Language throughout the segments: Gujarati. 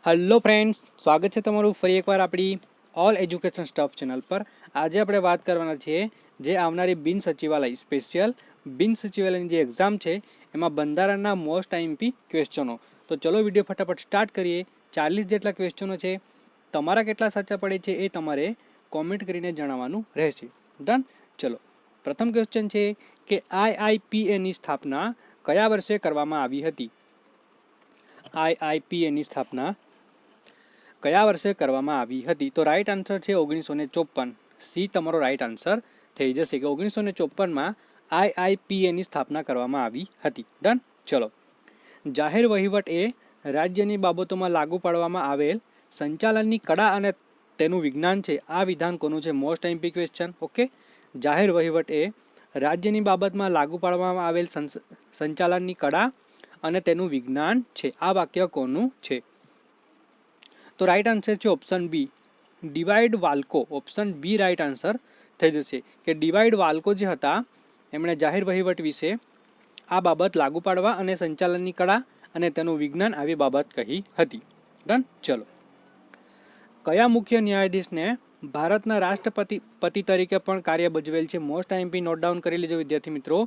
हेलो फ्रेंड्स, स्वागत है तमारू फरी एक बार अपनी ऑल एज्युकेशन स्टफ चैनल पर। आज આપણે વાત કરવાના છે જે આવનારી બિન સચિવાલય સ્પેશિયલ બિન સચિવાલયની જે એક્ઝામ છે એમાં બંધારણના મોસ્ટ આઈએમપી ક્વેશ્ચનો। તો ચલો વિડીયો ફટાફટ સ્ટાર્ટ કરીએ। 40 જેટલા ક્વેશ્ચનો છે, તમારા કેટલા સાચા પડે છે એ તમારે કોમેન્ટ કરીને જણાવવાનું રહેશે। ડન। ચલો, પ્રથમ ક્વેશ્ચન છે કે આઈઆઈપીએ ની સ્થાપના કયા વર્ષે કરવામાં આવી હતી? આઈઆઈપીએ ની સ્થાપના કયા વર્ષે કરવામાં આવી હતી? તો રાઈટ આન્સર છે 1954। સી તમારો રાઈટ આન્સર થઈ જશે કે 1954માં આઈઆઈપીએ ની સ્થાપના કરવામાં આવી હતી। ડન। ચલો, જાહેર વહીવટ એ રાજ્યની બાબતોમાં લાગુ પાડવામાં આવેલ સંચાલનની કળા અને તેનું વિજ્ઞાન છે। આ વિધાન કોનું છે? Most IMP question. ઓકે, જાહેર વહીવટ એ રાજ્યની બાબતમાં લાગુ પાડવામાં આવેલ સંચાલનની કળા અને તેનું વિજ્ઞાન છે। આ વાક્ય કોનું છે? તો રાઈટ આન્સર છે option B, Dwight Waldo. Option B right answer થઈ જશે કે ડીવાઇડ વાલ્કો જે હતા એમણે જાહેર વહીવટ વિશે આ બાબત લાગુ પાડવા અને સંચાલનની કળા અને તેનું વિજ્ઞાન આવી બાબત કહી હતી। ડન। ચલો, કયા મુખ્ય ન્યાયાધીશને ભારતના રાષ્ટ્રપતિ તરીકે પણ કાર્ય બજવેલ છે? મોસ્ટ આઈએમપી નોટ ડાઉન કરી લેજો વિદ્યાર્થી મિત્રો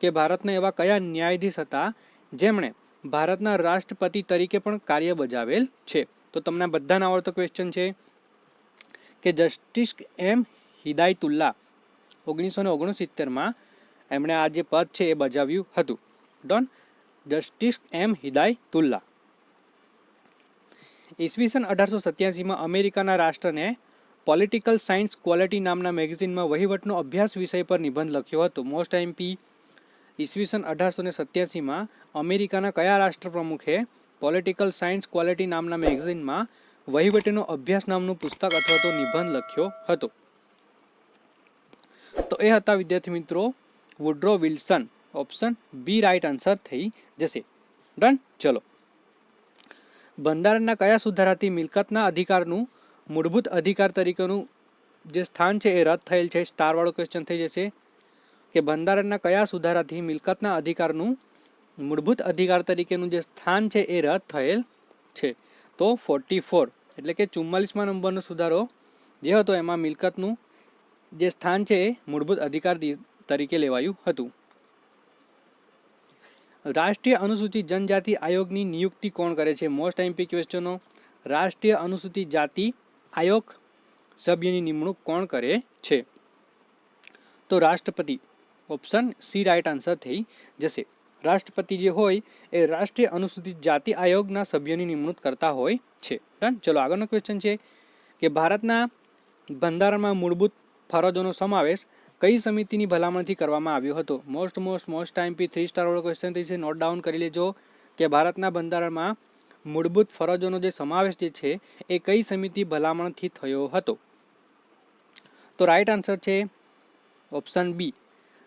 કે ભારતના એવા કયા ન્યાયાધીશ હતા જેમણે ભારતના રાષ્ટ્રપતિ તરીકે પણ કાર્ય બજાવેલ છે? તો તમને બધાને આવડતો ક્વેશ્ચન છે કે જસ્ટિસ એમ હિદાયતુલ્લા 1969માં એમણે આ જે પદ છે એ બજાવ્યું હતું। ડન। Justice M Hidayatullah. ઈસવીસન 1887માં અમેરિકાના રાષ્ટ્રને પોલિટિકલ સાયન્સ ક્વોલિટી નામના મેગેઝિનમાં વહીવટનો અભ્યાસ વિષય પર નિબંધ લખ્યો હતો। મોસ્ટ આઈએમપી, ઈસવીસન 1887માં અમેરિકાના કયા રાષ્ટ્રપ્રમુખે પોલિટિકલ સાયન્સ ક્વોલિટી નામના મેગેઝિનમાં વહીવટીનો અભ્યાસ નામનું પુસ્તક અથવા તો નિબંધ લખ્યો હતો? તો એ હતા વિદ્યાર્થી મિત્રો Woodrow Wilson. Option B right answer થઈ જશે। ડન। ચલો, બંધારણના કયા સુધારાથી મિલકતના અધિકારનું મૂળભૂત અધિકાર તરીકેનું જે સ્થાન છે એ રદ થયેલ છે? સ્ટાર વાળો ક્વેશ્ચન થઈ જશે કે બંધારણના કયા સુધારાથી મિલકતના અધિકારનું મૂળભૂત અધિકાર તરીકેનું જે સ્થાન છે એ રદ થયેલ છે? તો 44 એટલે કે 44મા નંબરનો સુધારો જે હતો એમાં મિલકતનું જે સ્થાન છે એ મૂળભૂત અધિકાર તરીકે લેવાયું હતું। રાષ્ટ્રીય અનુસૂચિત જનજાતિ આયોગની નિયુક્તિ કોણ કરે છે? મોસ્ટ આઈએમપી ક્વેશ્ચનો। રાષ્ટ્રીય અનુસૂચિત જાતિ આયોગ સભ્યની નિમણૂક કોણ કરે છે? તો રાષ્ટ્રપતિ। ઓપ્શન સી રાઈટ આન્સર થઈ જશે। રાષ્ટ્રપતિ જે હોય એ રાષ્ટ્રીય અનુસૂચિત જાતિ આયોગના સભ્યોની નિમણૂક કરતા હોય છે। ડન। ચલો, આગળનો ક્વેશ્ચન છે કે ભારતના બંધારણમાં મૂળભૂત ફરજોનો સમાવેશ કઈ સમિતિની ભલામણથી કરવામાં આવ્યો હતો? મોસ્ટ આઈએમપી 3 સ્ટાર વાળો ક્વેશ્ચન થઈ છે, નોટ ડાઉન કરી લેજો કે ભારતના બંધારણમાં મૂળભૂત ફરજોનો જે સમાવેશ જે છે એ કઈ સમિતિ ભલામણથી થયો હતો? તો રાઈટ આન્સર છે ઓપ્શન બી,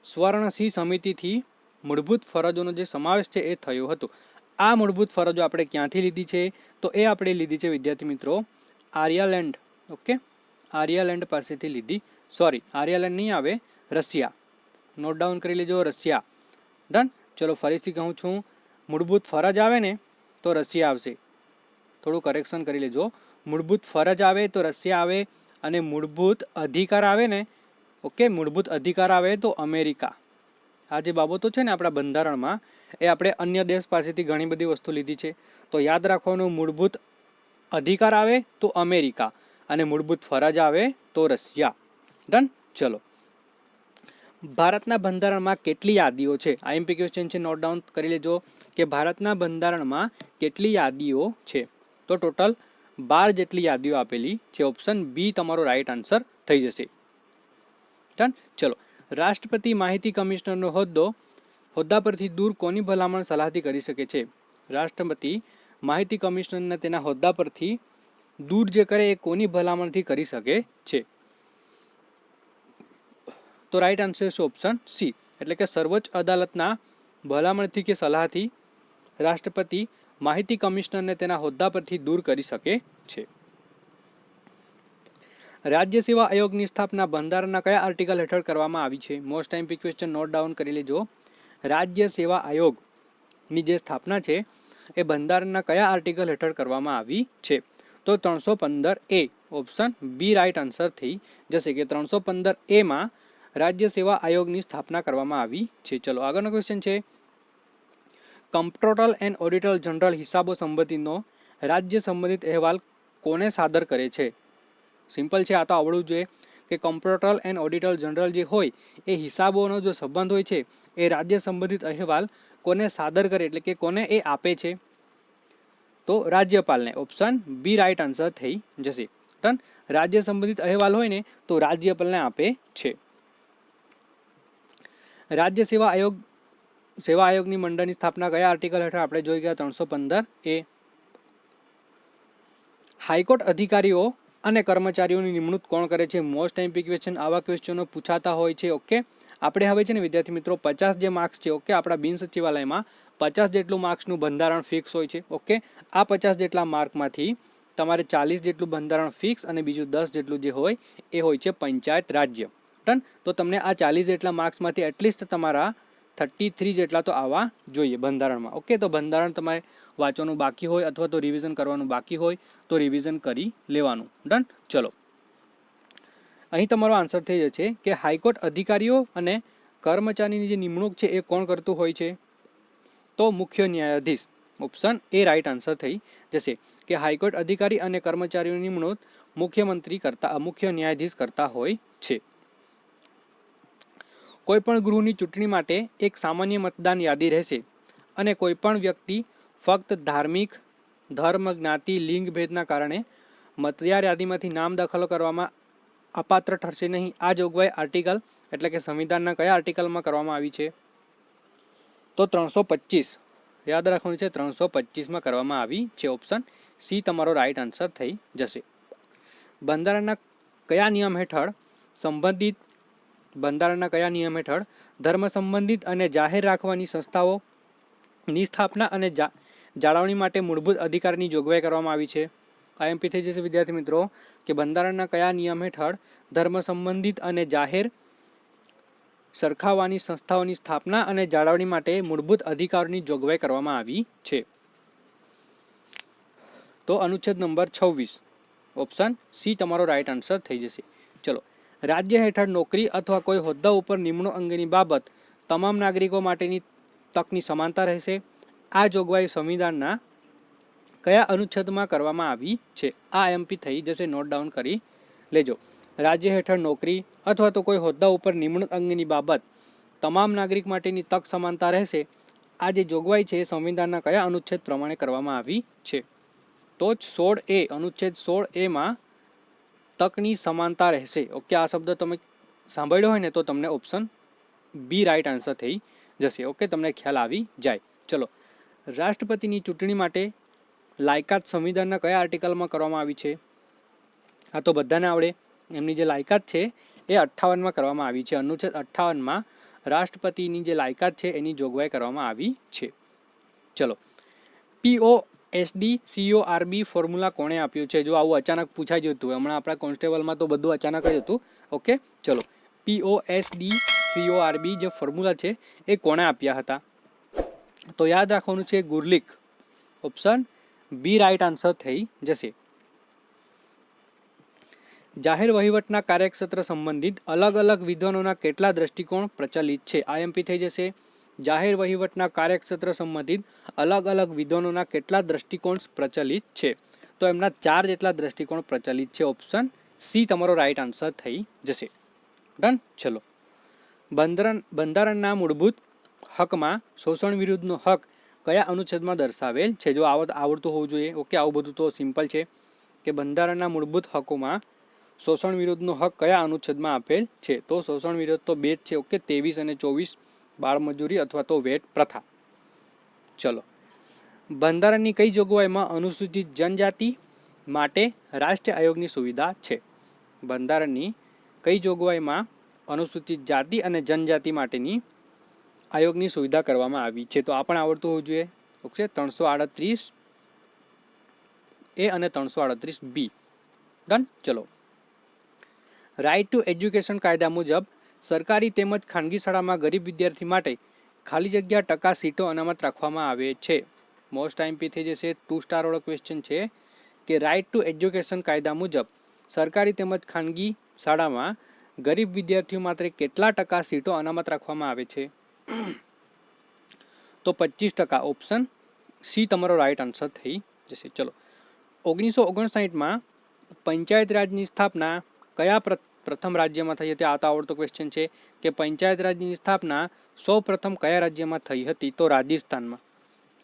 સ્વર્ણસિંહ સમિતિથી મૂળભૂત ફરજોનો જે સમાવેશ છે એ થયો હતો। આ મૂળભૂત ફરજો આપણે ક્યાંથી લીધી છે? તો એ આપણે લીધી છે વિદ્યાર્થી મિત્રો આર્યલેન્ડ। ઓકે, આર્યલેન્ડ પાસેથી લીધી। સોરી, આર્યલેન્ડ નહીં આવે, રશિયા। નોટ ડાઉન કરી લેજો, રશિયા। ડન। ચલો, ફરીથી કહું છું, મૂળભૂત ફરજ આવે ને તો રશિયા આવશે, થોડું કરેક્શન કરી લેજો। મૂળભૂત ફરજ આવે તો રશિયા આવે અને મૂળભૂત અધિકાર આવે ને, ઓકે, મૂળભૂત અધિકાર આવે તો અમેરિકા। આ જે બાબતો છે ને આપણા બંધારણમાં એ આપણે અન્ય દેશ પાસેથી ઘણી બધી વસ્તુ લીધી છે, તો યાદ રાખવાનું, મૂળભૂત અધિકાર આવે તો અમેરિકા અને મૂળભૂત ફરજ આવે તો રશિયા। ડન। ચલો, ભારતના બંધારણમાં કેટલી યાદીઓ છે? આઈએમપી ક્વેશ્ચન છે, નોટ ડાઉન કરી લેજો કે ભારતના બંધારણમાં કેટલી યાદીઓ છે? તો ટોટલ 12 જેટલી યાદીઓ આપેલી છે। ઓપ્શન બી તમારો રાઈટ આન્સર થઈ જશે। ડન। ચલો, રાષ્ટ્રપતિ માહિતી કમિશનરનો હોદ્દા પરથી દૂર કોની ભલામણ સલાહથી કરી શકે છે? રાષ્ટ્રપતિ માહિતી કમિશનરને તેના હોદ્દા પરથી દૂર જે કરે એ કોની ભલામણથી કરી શકે છે? તો રાઈટ આન્સર છે ઓપ્શન સી, એટલે કે સર્વોચ્ચ અદાલતના ભલામણથી કે સલાહથી રાષ્ટ્રપતિ માહિતી કમિશનરને તેના હોદ્દા પરથી દૂર કરી શકે છે। રાજ્ય સેવા આયોગની સ્થાપના બંધારણના કયા આર્ટિકલ હેઠળ કરવામાં આવી છે? Most IMP question, note down કરી લેજો। રાજ્ય સેવા આયોગની જે સ્થાપના છે એ બંધારણના કયા આર્ટિકલ હેઠળ કરવામાં આવી છે? તો 315A option B right answer થઈ જશે કે 315A માં રાજ્ય સેવા આયોગની સ્થાપના કરવામાં આવી છે. ચલો આગળનો ક્વેશ્ચન છે, કમ્પ્ટ્રોલર એન્ડ ઓડિટર જનરલ હિસાબો સંબંધિતનો રાજ્ય સંબંધિત અહેવાલ કોને સાદર કરે છે? સિમ્પલ છે, આ તો આવડવું જોઈએ કે કમ્પ્ટ્રોલર એન્ડ ઓડિટર જનરલ જે હોય એ હિસાબોનો જો સંબંધ હોય છે એ રાજ્ય સંબંધિત અહેવાલ કોને સાદર કરે એટલે કે કોને એ આપે છે? તો રાજ્યપાલને. ઓપ્શન બી રાઈટ આન્સર થઈ જશે. ડન. રાજ્ય સંબંધિત અહેવાલ હોય ને તો રાજ્યપાલને આપે છે. રાજ્ય સેવા આયોગની મંડળની સ્થાપના કયા આર્ટિકલ હેઠળ આપણે જોઈ ગયા? 315A. હાઈકોર્ટ અધિકારીઓ અને કર્મચારીઓની નિમણૂક કોણ કરે છે? મોસ્ટ એમપી ક્વેશ્ચન, આવા ક્વેશ્ચનો પૂછાતા હોય છે. ઓકે, આપણે હવે છે ને વિદ્યાર્થી મિત્રો 50 જે માર્ક્સ છે, ઓકે, આપણા બિન સચિવાલયમાં 50 જેટલું માર્ક્સનું બંધારણ ફિક્સ હોય છે. ઓકે, આ 50 જેટલા માર્કમાંથી તમારે 40 જેટલું બંધારણ ફિક્સ અને બીજું 10 જેટલું જે હોય એ હોય છે પંચાયત રાજ્ય. ડન. તો તમને આ 40 જેટલા માર્ક્સમાંથી એટલીસ્ટ તમારા 33 જેટલા તો આવવા જોઈએ બંધારણમાં. ઓકે, તો બંધારણ તમારે વાંચવાનું બાકી હોય અથવા તો રિવિઝન કરવાનું બાકી હોય તો રિવિઝન કરી લેવાનું. ડન. ચલો, અહીં તમારો આન્સર થઈ જશે કે હાઈકોર્ટ અધિકારીઓ અને કર્મચારીની જે નિમણૂક છે એ કોણ કરતું હોય છે? તો મુખ્ય ન્યાયાધીશ. ઓપ્શન એ રાઈટ આન્સર થઈ જશે કે હાઈકોર્ટ અધિકારી અને કર્મચારીઓની નિમણૂક મુખ્ય ન્યાયાધીશ કરતા હોય છે. કોઈપણ ગૃહની ચૂંટણી માટે એક સામાન્ય મતદાન યાદી રહેશે અને કોઈપણ વ્યક્તિ ફક્ત ધાર્મિક, ધર્મ, જ્ઞાતિ, લિંગ ભેદના કારણે મતદાર યાદીમાંથી નામ દાખલ કરવામાં અપાત્ર ઠરશે નહીં. આ જોગવાઈ આર્ટિકલ એટલે કે સંવિધાનના કયા આર્ટિકલમાં કરવામાં આવી છે? તો 325. યાદ રાખવાનું છે, 325માં કરવામાં આવી છે. ઓપ્શન સી તમારો રાઈટ આન્સર થઈ જશે. બંધારણના કયા નિયમ હેઠળ ધર્મ સંબંધિત અને જાહેર રાખવાની સંસ્થાઓની સ્થાપના અને જાળવણી માટે મૂળભૂત અધિકારની જોગવાઈ કરવામાં આવી છે? આઈએમપી થઈ જશે વિદ્યાર્થી મિત્રો કે બંધારણના કયા નિયમ હેઠળ ધર્મ સંબંધિત અને જાહેર સરખાવવાની સંસ્થાઓની સ્થાપના અને જાળવણી માટે મૂળભૂત અધિકારોની જોગવાઈ કરવામાં આવી છે? તો અનુચ્છેદ નંબર 26. ઓપ્શન સી તમારો રાઈટ આન્સર થઈ જશે. ચલો, રાજ્ય હેઠળ નોકરી અથવા કોઈ હોદ્દા ઉપર નિમણૂક અંગેની બાબત તમામ નાગરિકો માટેની તકની સમાનતા રહેશે. આ જોગવાઈ સંવિધાનના કયા અનુચ્છેદમાં કરવામાં આવી છે? આ એમપી થઈ જશે, નોટ ડાઉન કરી લેજો. રાજ્ય હેઠળ નોકરી અથવા તો કોઈ હોદ્દા ઉપર નિમણૂક અંગેની બાબત તમામ નાગરિક માટેની તક સમાનતા રહેશે. આ જે જોગવાઈ છે એ સંવિધાનના કયા અનુચ્છેદ પ્રમાણે કરવામાં આવી છે? તો 16A, અનુચ્છેદ 16A માં તકની સમાનતા રહેશે. ઓકે, આ શબ્દ તમે સાંભળ્યો હોય ને તો તમને ઓપ્શન બી રાઈટ આન્સર થઈ જશે. ઓકે, તમને ખ્યાલ આવી જાય. ચલો, રાષ્ટ્રપતિની ચૂંટણી માટે લાયકાત સંવિધાનના કયા આર્ટિકલમાં કરવામાં આવી છે? આ તો બધાને આવડે. એમની જે લાયકાત છે એ 58માં કરવામાં આવી છે. અનુચ્છેદ 58માં રાષ્ટ્રપતિની જે લાયકાત છે એની જોગવાઈ કરવામાં આવી છે. ચલો, POSD CORB ફોર્મ્યુલા કોણે આપ્યું છે? જો આવું અચાનક પૂછાઈ જતું, હમણાં આપણા કોન્સ્ટેબલમાં તો બધું અચાનક જ હતું. ઓકે, ચલો, POSD CORB જે ફોર્મ્યુલા છે એ કોણે આપ્યા હતા? તો યાદ રાખવાનું છે ગુરલિક. ઓપ્શન બી રાઈટ આન્સર થઈ જશે. જાહેર વહીવટના કાર્યક્ષેત્ર સંબંધિત અલગ અલગ વિધાનોના કેટલા દ્રષ્ટિકોણ પ્રચલિત છે? આઈએમપી થઈ જશે. જાહેર વહીવટના કાર્યક્ષેત્ર સંબંધિત અલગ અલગ વિધાનોના કેટલા દ્રષ્ટિકોણ પ્રચલિત છે? તો એમના 4 જેટલા દ્રષ્ટિકોણ પ્રચલિત છે. ઓપ્શન સી તમારો રાઈટ આન્સર થઈ જશે. ડન. ચલો, બંધારણના મૂળભૂત હકમાં શોષણ વિરુદ્ધનો હક કયા અનુચ્છેદમાં દર્શાવેલ છે? જો આવડતું હોવું જોઈએ. ઓકે, આવું બધું તો સિમ્પલ છે કે બંધારણના મૂળભૂત હકોમાં શોષણ વિરોધનો હક કયા અનુચ્છેદમાં આપેલ છે? તો શોષણ વિરોધ તો 2 જ છે. ઓકે, 23 અને 24, બાળમજૂરી અથવા તો વેટ પ્રથા. ચલો, બંધારણની કઈ જોગવાઈમાં અનુસૂચિત જનજાતિ માટે રાષ્ટ્રીય આયોગની સુવિધા છે? બંધારણની કઈ જોગવાઈમાં અનુસૂચિત જાતિ અને જનજાતિ માટેની આયોગની સુવિધા કરવામાં આવી છે? તો આ પણ આવડતું હોવું જોઈએ. ઓકે, 338A અને 338B. ડન. ચલો, રાઇટ ટુ એજ્યુકેશન કાયદા મુજબ સરકારી તેમજ ખાનગી શાળામાં ગરીબ વિદ્યાર્થી માટે ખાલી જગ્યા ટકા સીટો અનામત રાખવામાં આવે છે. મોસ્ટ આઈએમપી થઈ જશે. 2 સ્ટાર વાળો ક્વેશ્ચન છે કે રાઇટ ટુ એજ્યુકેશન કાયદા મુજબ સરકારી તેમજ ખાનગી શાળામાં ગરીબ વિદ્યાર્થીઓ માટે કેટલા ટકા સીટો અનામત રાખવામાં આવે છે? તો 25%. ઓપ્શન સી તમારો રાઈટ આન્સર થઈ જશે. ચલો, 1959માં પંચાયત રાજની સ્થાપના કયા પ્રથમ રાજ્યમાં થઈ હતી? આ તો આવડતો ક્વેશ્ચન છે કે પંચાયત રાજની સ્થાપના સૌ પ્રથમ કયા રાજ્યમાં થઈ હતી? તો રાજસ્થાનમાં.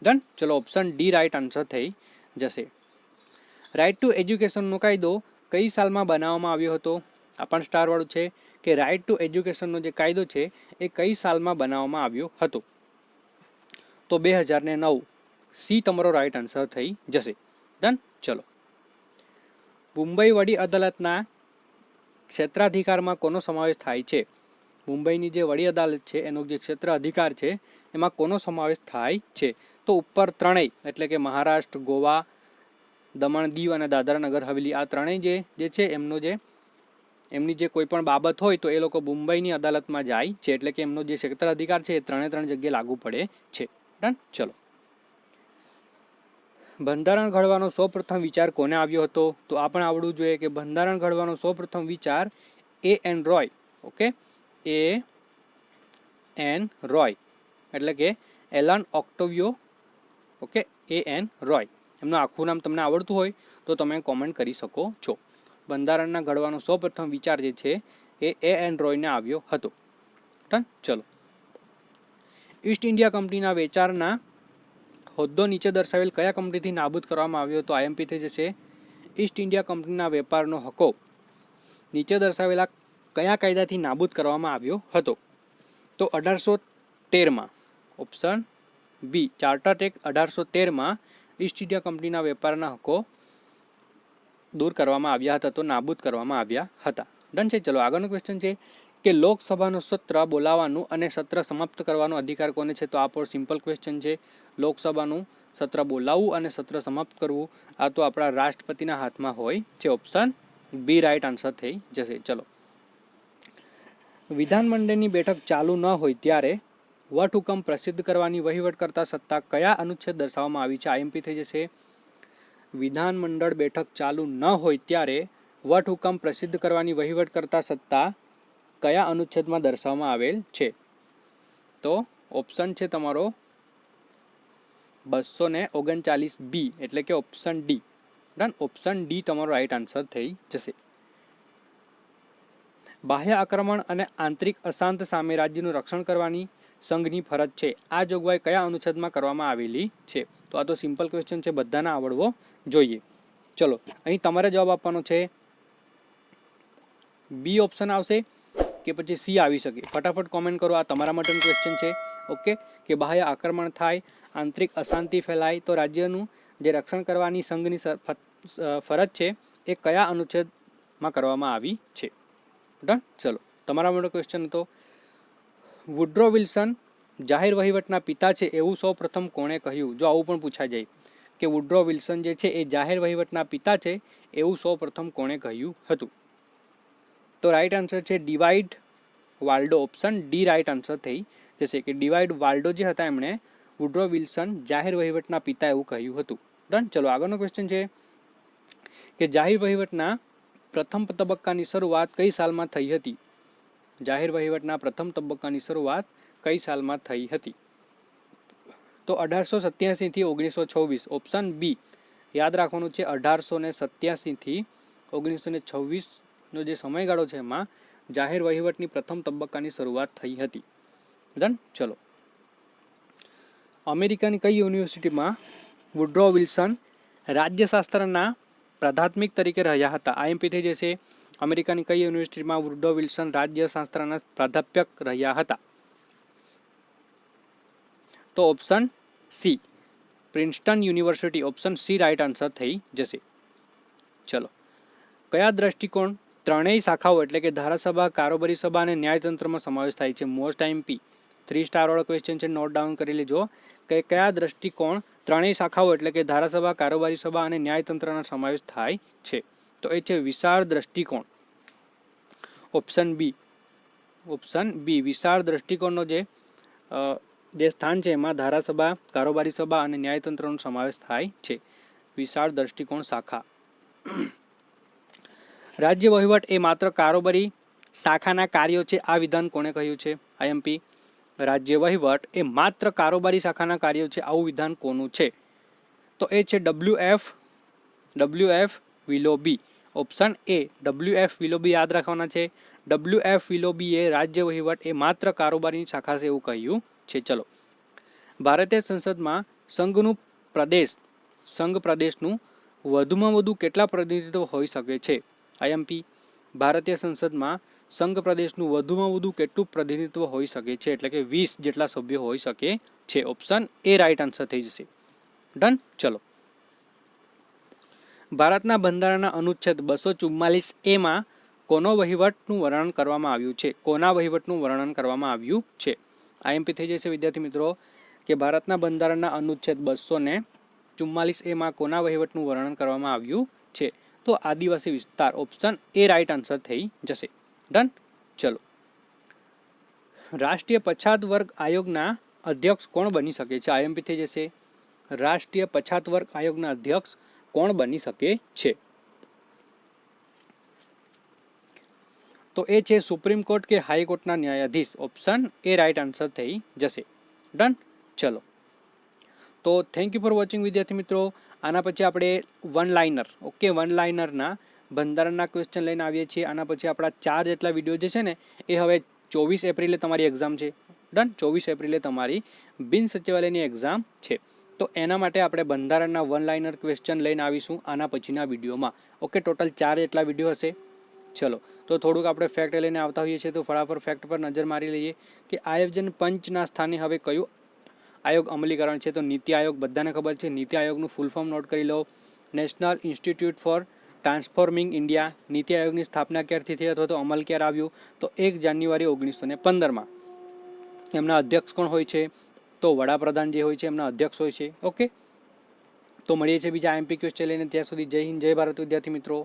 ડન. ચલો, ઓપ્શન ડી રાઈટ આન્સર થઈ જશે. રાઇટ ટુ એજ્યુકેશનનો કાયદો કઈ સાલમાં બનાવવામાં આવ્યો હતો? આ પણ સ્ટાર વાળું છે કે રાઇટ ટુ એજ્યુકેશનનો જે કાયદો છે એ કઈ સાલમાં બનાવવામાં આવ્યો હતો? તો 2009. સી તમારો રાઈટ આન્સર થઈ જશે. ડન. ચલો, મુંબઈ વડી અદાલતના ક્ષેત્રાધિકારમાં કોનો સમાવેશ થાય છે? મુંબઈની જે વડી અદાલત છે એનો જે ક્ષેત્ર અધિકાર છે એમાં કોનો સમાવેશ થાય છે? તો ઉપર ત્રણેય, એટલે કે મહારાષ્ટ્ર, ગોવા, દમણ દીવ અને દાદરા નગર હવેલી, આ ત્રણેય જે છે એમની જે કોઈ પણ બાબત હોય તો એ લોકો મુંબઈની અદાલતમાં જાય છે. એટલે કે એમનો જે ક્ષેત્ર અધિકાર છે એ ત્રણ જગ્યાએ લાગુ પડે છે. ડન. ચલો, બંધારણ ઘડવાનો સૌપ્રથમ વિચાર કોને આવ્યો હતો? તો આ પણ આવડવું જોઈએ કે બંધારણ ઘડવાનો સૌપ્રથમ વિચાર A.N. Roy, okay, A.N. Roy એટલે કે એલન ઓક્ટેવિયો, ઓકે, A.N. રોય. એમનું આખું નામ તમને આવડતું હોય તો તમે કોમેન્ટ કરી શકો છો. બંધારણના ઘડવાનો સૌપ્રથમ વિચાર જે છે એ A.N. રોયને આવ્યો હતો. ડન. ચલો, ઈસ્ટ ઇન્ડિયા કંપનીના વેચાણના હોદ્દો નીચે દર્શાવેલ કયા કંપનીથી નાબૂદ કરવામાં આવ્યો? તો આઈએમપી થઈ જશે. ઈસ્ટ ઇન્ડિયા કંપનીના વેપારનો હક્કો નીચે દર્શાવેલા કયા કાયદાથી નાબૂદ કરવામાં આવ્યો હતો? તો 1813માં. ઓપ્શન બી, ચાર્ટર્ડ એક્ટ 1813માં ઈસ્ટ ઇન્ડિયા કંપનીના વેપારના હક્કો દૂર કરવામાં આવ્યા હતા, તો નાબૂદ કરવામાં આવ્યા હતા. ડન છે. ચલો, આગળનો ક્વેશ્ચન છે કે લોકસભાનું સત્ર બોલાવવાનું અને સત્ર સમાપ્ત કરવાનો અધિકાર કોને છે? તો આ પણ સિમ્પલ ક્વેશ્ચન છે. લોકસભાનું સત્ર બોલાવવું અને સત્ર સમાપ્ત કરવું આ તો આપણા રાષ્ટ્રપતિના હાથમાં હોય છે. ઓપ્શન બી રાઈટ આન્સર થઈ જશે. ચલો, વિધાનમંડળની બેઠક ચાલુ ન હોય ત્યારે વટહુકમ પ્રસિદ્ધ કરવાની વહીવટ કરતા સત્તા કયા અનુચ્છેદ દર્શાવવામાં આવી છે? આઈએમપી થઈ જશે. વિધાનમંડળ બેઠક ચાલુ ન હોય ત્યારે વટહુકમ પ્રસિદ્ધ કરવાની વહીવટ કરતા સત્તા કયા અનુચ્છેદમાં દર્શાવવામાં આવેલ છે? તો ઓપ્શન છે તમારો 239B, એટલે કે option D. Done. Option D તમારો રાઈટ આન્સર થઈ જશે. બાહ્ય આક્રમણ અને આંતરિક અશાંત સામે રાજ્યનું રક્ષણ કરવાની સંઘની ફરજ છે. આ જોગવાઈ કયા અનુચ્છેદમાં કરવામાં આવેલી છે? તો આ તો સિમ્પલ ક્વેશ્ચન છે, બધાને આવડવો જોઈએ. ચલો, અહીં તમારે જવાબ આપવાનો છે. બી ઓપ્શન આવશે કે પછી સી આવી શકે? ફટાફટ કોમેન્ટ કરો. આ તમારા માટેનું ક્વેશ્ચન છે. ઓકે, કે બાહ્ય આક્રમણ થાય, આંતરિક અશાંતિ ફેલાય તો રાજ્યનું જે રક્ષણ કરવાની સંઘની ફરજ છે એ કયા અનુચ્છેદમાં કરવામાં આવી છે? ડન. ચલો, તમારા માટે ક્વેશ્ચન હતો વુડ્રો વિલ્સન જાહેર વહીવટના પિતા છે એવું સૌ પ્રથમ કોણે કહ્યું? જો આવું પણ પૂછાઈ જાય કે વુડ્રો વિલ્સન જે છે એ જાહેર વહીવટના પિતા છે એવું સૌ પ્રથમ કોણે કહ્યું હતું? તો રાઈટ આન્સર છે Dwight Waldo. Option D right answer થઈ જશે કે ડિવાઇડ વાલ્ડો જે હતા એમણે વુડ્રો વિલ્સન જાહેર વહીવટના પિતા એવું કહ્યું હતું. ડન. ચલો, આગળનો ક્વેશ્ચન છે કે જાહેર વહીવટના પ્રથમ તબક્કાની શરૂઆત કઈ સાલમાં થઈ હતી? જાહેર વહીવટના પ્રથમ તબક્કાની શરૂઆત કઈ સાલમાં થઈ હતી? તો 1887 થી 1926. Option B. યાદ રાખવાનું છે 1887 થી 1926 નો જે સમયગાળો છે એમાં જાહેર વહીવટની પ્રથમ તબક્કાની શરૂઆત થઈ હતી. ડન. ચલો, અમેરિકાની કઈ યુનિવર્સિટીમાં વુડ્રો વિલ્સન રાજ્યશાસ્ત્રના પ્રાધ્યાપક તરીકે રહ્યા હતા? આઈએમપી થઈ જશે. અમેરિકાની કઈ યુનિવર્સિટીમાં વુડ્રો વિલ્સન રાજ્યશાસ્ત્રના પ્રાધ્યાપક રહ્યા હતા? તો option C, Princeton university. Option C right answer થઈ જશે. ચલો, કયા દ્રષ્ટિકોણ ત્રણેય શાખાઓ એટલે કે ધારાસભા, કારોબારી સભા અને ન્યાયતંત્રમાં સમાવેશ થાય છે? મોસ્ટ આઈએમપી 3 સ્ટાર વાળો ક્વેશ્ચન છે, નોટ ડાઉન કરી લેજો કે કયા દ્રષ્ટિકોણ ત્રણેય શાખાઓ એટલે કે ધારાસભા, કારોબારી સભા અને ન્યાયતંત્રના સમાવેશ થાય છે? તો એ છે વિશાળ દ્રષ્ટિકોણ. Option B. ઓપ્શન બી, વિશાળ દ્રષ્ટિકોણનો જે જે સ્થાન છે એમાં ધારાસભા, કારોબારી સભા અને ન્યાયતંત્રનો સમાવેશ થાય છે. વિશાળ દ્રષ્ટિકોણ શાખા. રાજ્ય વહીવટ એ માત્ર કારોબારી શાખાના કાર્યો છે. આ વિધાન કોણે કહ્યું છે? આઈએમપી. રાજ્ય વહીવટ એ માત્ર કારોબારી શાખાના કાર્યો છે. આવું વિધાન કોનું છે? તો એ છે W F Willoughby. Option A W F Willoughby યાદ રાખવાના છે. ડબલ્યુ એફ વિલોબી એ રાજ્ય વહીવટ એ માત્ર કારોબારીની શાખા છે એવું કહ્યું છે. ચલો, ભારતીય સંસદમાં સંઘ પ્રદેશનું વધુમાં વધુ કેટલા પ્રતિનિધિત્વ હોઈ શકે છે? આઈએમપી. ભારતીય સંસદમાં સંઘ પ્રદેશનું વધુમાં વધુ કેટલું પ્રતિનિધિત્વ હોઈ શકે છે? એટલે કે 20 જેટલા સભ્યો હોઈ શકે છે. ઓપ્શન એ રાઈટ આન્સર થઈ જશે. ડન. ચલો, ભારતના બંધારણના અનુચ્છેદ 244A માં કોના વહીવટનું વર્ણન કરવામાં આવ્યું છે? કોના વહીવટનું વર્ણન કરવામાં આવ્યું છે? આઈએમપી થઈ જશે વિદ્યાર્થી મિત્રો કે ભારતના બંધારણના અનુચ્છેદ 244A માં કોના વહીવટનું વર્ણન કરવામાં આવ્યું છે? તો આદિવાસી વિસ્તાર. ઓપ્શન એ રાઈટ આન્સર થઈ જશે. ડન. ચલો, રાષ્ટ્રીય પછાત વર્ગ આયોગના અધ્યક્ષ કોણ બની શકે છે? આઈએમપી થઈ જશે. રાષ્ટ્રીય પછાત વર્ગ આયોગના અધ્યક્ષ કોણ બની શકે છે? તો એ છે સુપ્રીમ કોર્ટ કે હાઈકોર્ટના ન્યાયાધીશ. ઓપ્શન એ રાઈટ આન્સર થઈ જશે. ડન. ચલો, તો થેન્ક યુ ફોર વોચિંગ વિદ્યાર્થી મિત્રો. આના પછી આપણે વન લાઇનરના બંધારણના ક્વેશ્ચન લઈને આવીએ છીએ. આના પછી આપણા 4 જેટલા વિડીયો જે છે ને એ હવે 24 એપ્રિલે તમારી એક્ઝામ છે. ડન. 24 એપ્રિલે તમારી બિન સચિવાલયની એક્ઝામ છે. તો એના માટે આપણે બંધારણના વન લાઇનર ક્વેશ્ચન લઈને આવીશું આના પછીના વિડીયોમાં. ઓકે, ટોટલ 4 જેટલા વિડીયો હશે. ચલો, તો થોડુંક આપણે ફેક્ટ લઈને આવતા હોઈએ છીએ, તો ફટાફટ ફેક્ટ પર નજર મારી લઈએ કે આયોજન પંચના સ્થાને હવે કયું આયોગ અમલીકરણ છે? તો નીતિ આયોગ. બધાને ખબર છે નીતિ આયોગનું ફૂલ ફોર્મ નોટ કરી લો. National institute for transforming India. નીતિ આયોગની સ્થાપના ક્યારથી થઈ અથવા તો અમલ ક્યારે આવ્યું? તો 1 જાન્યુઆરી 1915માં. એમના અધ્યક્ષ કોણ હોય છે? તો વડાપ્રધાન જે હોય છે એમના અધ્યક્ષ હોય છે. ઓકે, તો મળીએ છીએ બીજા આઈએમપી ક્વેશ્ચન લઈને. ત્યાં સુધી જય હિન્દ, જય ભારત વિદ્યાર્થી મિત્રો.